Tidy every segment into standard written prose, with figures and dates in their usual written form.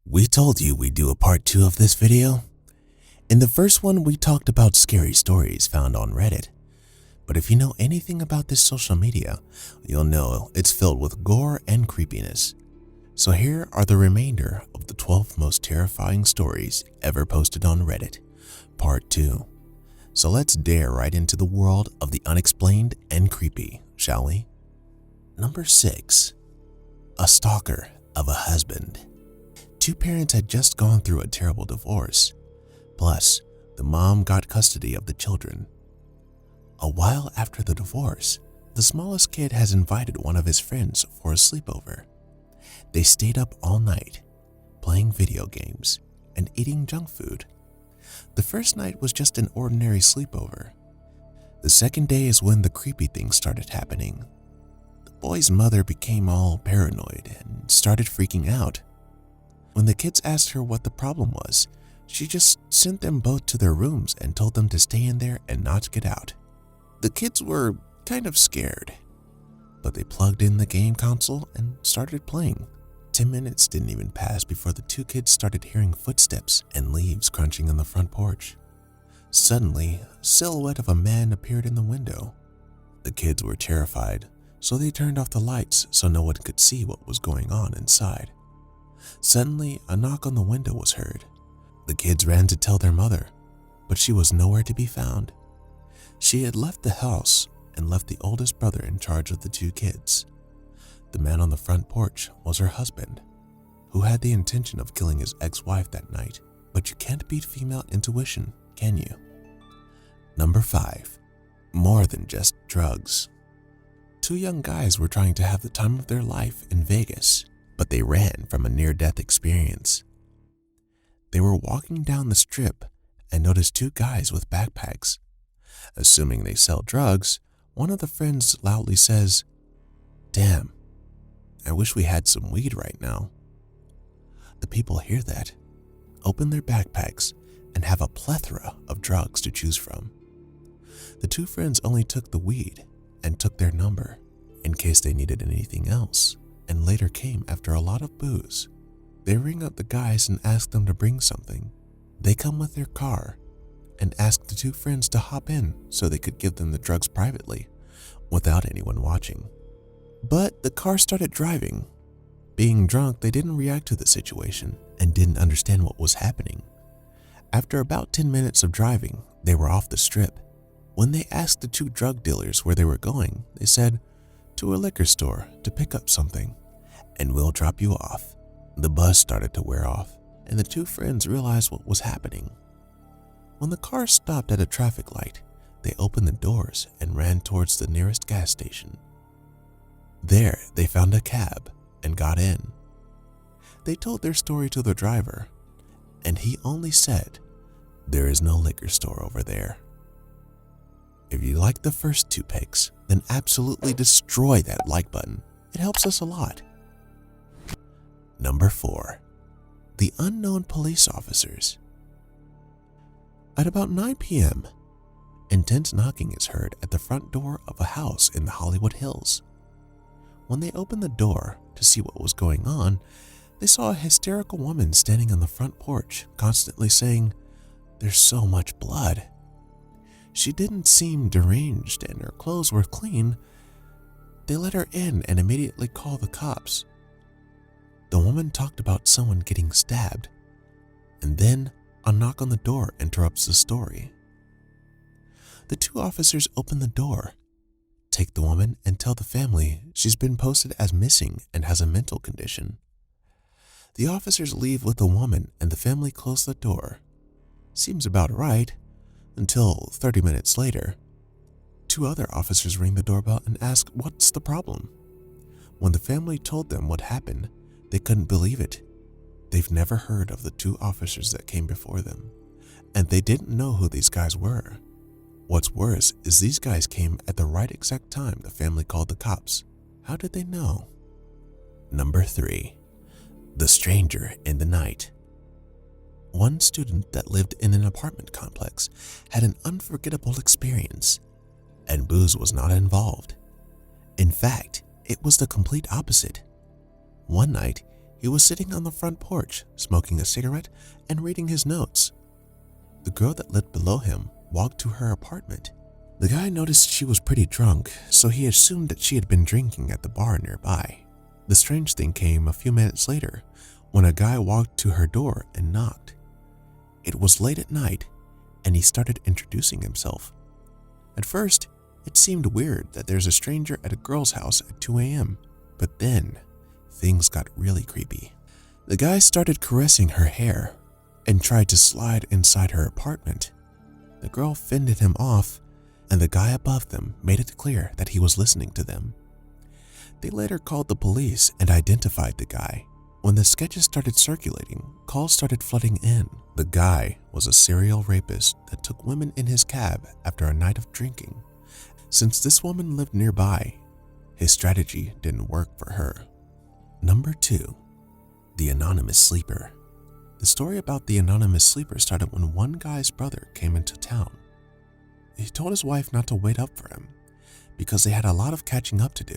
We told you we'd do a part 2 of this video. In the first one, we talked about scary stories found on Reddit. But if you know anything about this social media, you'll know it's filled with gore and creepiness. So here are the remainder of the 12 most terrifying stories ever posted on Reddit, part 2. So let's dare right into the world of the unexplained and creepy, shall we? Number 6. A stalker of a husband. Two parents had just gone through a terrible divorce. Plus, the mom got custody of the children. A while after the divorce, the smallest kid has invited one of his friends for a sleepover. They stayed up all night, playing video games and eating junk food. The first night was just an ordinary sleepover. The second day is when the creepy things started happening. The boy's mother became all paranoid and started freaking out. When the kids asked her what the problem was, she just sent them both to their rooms and told them to stay in there and not get out. The kids were kind of scared, but they plugged in the game console and started playing. 10 minutes didn't even pass before the two kids started hearing footsteps and leaves crunching on the front porch. Suddenly, a silhouette of a man appeared in the window. The kids were terrified, so they turned off the lights so no one could see what was going on inside. Suddenly, a knock on the window was heard. The kids ran to tell their mother, but she was nowhere to be found. She had left the house and left the oldest brother in charge of the two kids. The man on the front porch was her husband, who had the intention of killing his ex-wife that night. But you can't beat female intuition, can you? Number 5. More than just drugs. Two young guys were trying to have the time of their life in Vegas, but they ran from a near-death experience. They were walking down the strip and noticed two guys with backpacks. Assuming they sell drugs, one of the friends loudly says, "Damn, I wish we had some weed right now." The people hear that, open their backpacks, and have a plethora of drugs to choose from. The two friends only took the weed and took their number in case they needed anything else, and later came after a lot of booze. They ring up the guys and ask them to bring something. They come with their car and ask the two friends to hop in so they could give them the drugs privately without anyone watching. But the car started driving. Being drunk, they didn't react to the situation and didn't understand what was happening. After about 10 minutes of driving, they were off the strip. When they asked the two drug dealers where they were going, they said, "To a liquor store to pick up something, and we'll drop you off." The buzz started to wear off, and the two friends realized what was happening. When the car stopped at a traffic light, they opened the doors and ran towards the nearest gas station. There, they found a cab and got in. They told their story to the driver, and he only said, "There is no liquor store over there." If you like the first two picks, then absolutely destroy that like button. It helps us a lot. Number 4. The unknown police officers. At about 9 p.m., intense knocking is heard at the front door of a house in the Hollywood Hills. When they opened the door to see what was going on, they saw a hysterical woman standing on the front porch, constantly saying, "There's so much blood." She didn't seem deranged and her clothes were clean. They let her in and immediately called the cops. The woman talked about someone getting stabbed, and then a knock on the door interrupts the story. The two officers open the door, take the woman, and tell the family she's been posted as missing and has a mental condition. The officers leave with the woman and the family close the door. Seems about right, until 30 minutes later. Two other officers ring the doorbell and ask what's the problem. When the family told them what happened, they couldn't believe it. They've never heard of the two officers that came before them, and they didn't know who these guys were. What's worse is these guys came at the right exact time the family called the cops. How did they know? Number 3. The stranger in the night. One student that lived in an apartment complex had an unforgettable experience, and booze was not involved. In fact, it was the complete opposite. One night, He was sitting on the front porch, smoking a cigarette and reading his notes. The girl that lived below him walked to her apartment. The guy noticed she was pretty drunk, so he assumed that she had been drinking at the bar nearby. The strange thing came a few minutes later when a guy walked to her door and knocked. It was late at night, and he started introducing himself. At first, it seemed weird that there's a stranger at a girl's house at 2 a.m., but then things got really creepy. The guy started caressing her hair and tried to slide inside her apartment. The girl fended him off, and the guy above them made it clear that he was listening to them. They later called the police and identified the guy. When the sketches started circulating, calls started flooding in. The guy was a serial rapist that took women in his cab after a night of drinking. Since this woman lived nearby, his strategy didn't work for her. Number 2. The Anonymous Sleeper. The story about the Anonymous Sleeper started when one guy's brother came into town. He told his wife not to wait up for him because they had a lot of catching up to do.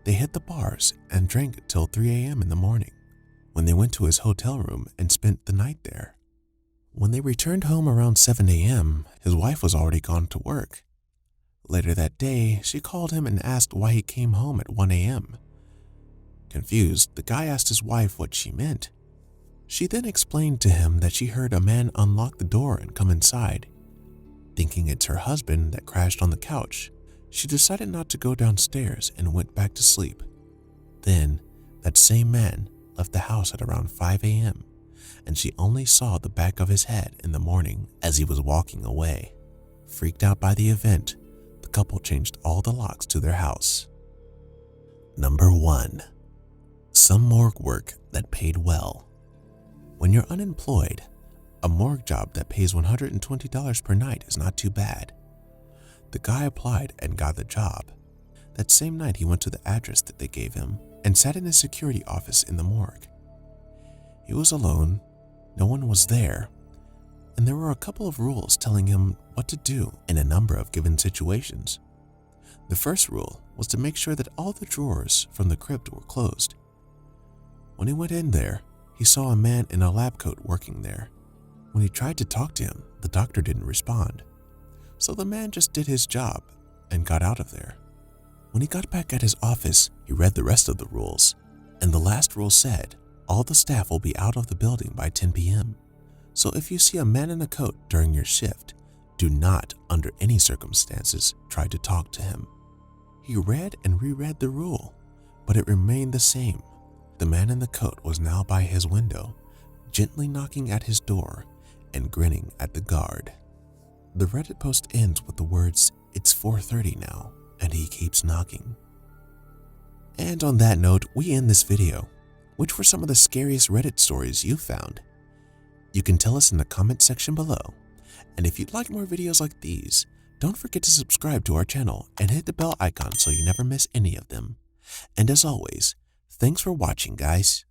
They hit the bars and drank till 3 a.m. in the morning, when they went to his hotel room and spent the night there. When they returned home around 7 a.m., his wife was already gone to work. Later that day, she called him and asked why he came home at 1 a.m. Confused, the guy asked his wife what she meant. She then explained to him that she heard a man unlock the door and come inside. Thinking it's her husband that crashed on the couch, she decided not to go downstairs and went back to sleep. Then, that same man left the house at around 5 a.m., and she only saw the back of his head in the morning as he was walking away. Freaked out by the event, the couple changed all the locks to their house. Number 1. Some morgue work that paid well. When you're unemployed, a morgue job that pays $120 per night is not too bad. The guy applied and got the job. That same night, he went to the address that they gave him and sat in his security office in the morgue. He was alone, no one was there, and there were a couple of rules telling him what to do in a number of given situations. The first rule was to make sure that all the drawers from the crypt were closed. When he went in there, he saw a man in a lab coat working there. When he tried to talk to him, the doctor didn't respond. So the man just did his job and got out of there. When he got back at his office, he read the rest of the rules, and the last rule said, all the staff will be out of the building by 10 p.m. So if you see a man in a coat during your shift, do not, under any circumstances, try to talk to him. He read and reread the rule, but it remained the same. The man in the coat was now by his window, gently knocking at his door and grinning at the guard. The Reddit post ends with the words, "It's 4:30 now, and he keeps knocking." And on that note, we end this video. Which were some of the scariest Reddit stories you found? You can tell us in the comment section below. And if you'd like more videos like these, don't forget to subscribe to our channel and hit the bell icon so you never miss any of them. And as always, thanks for watching, guys.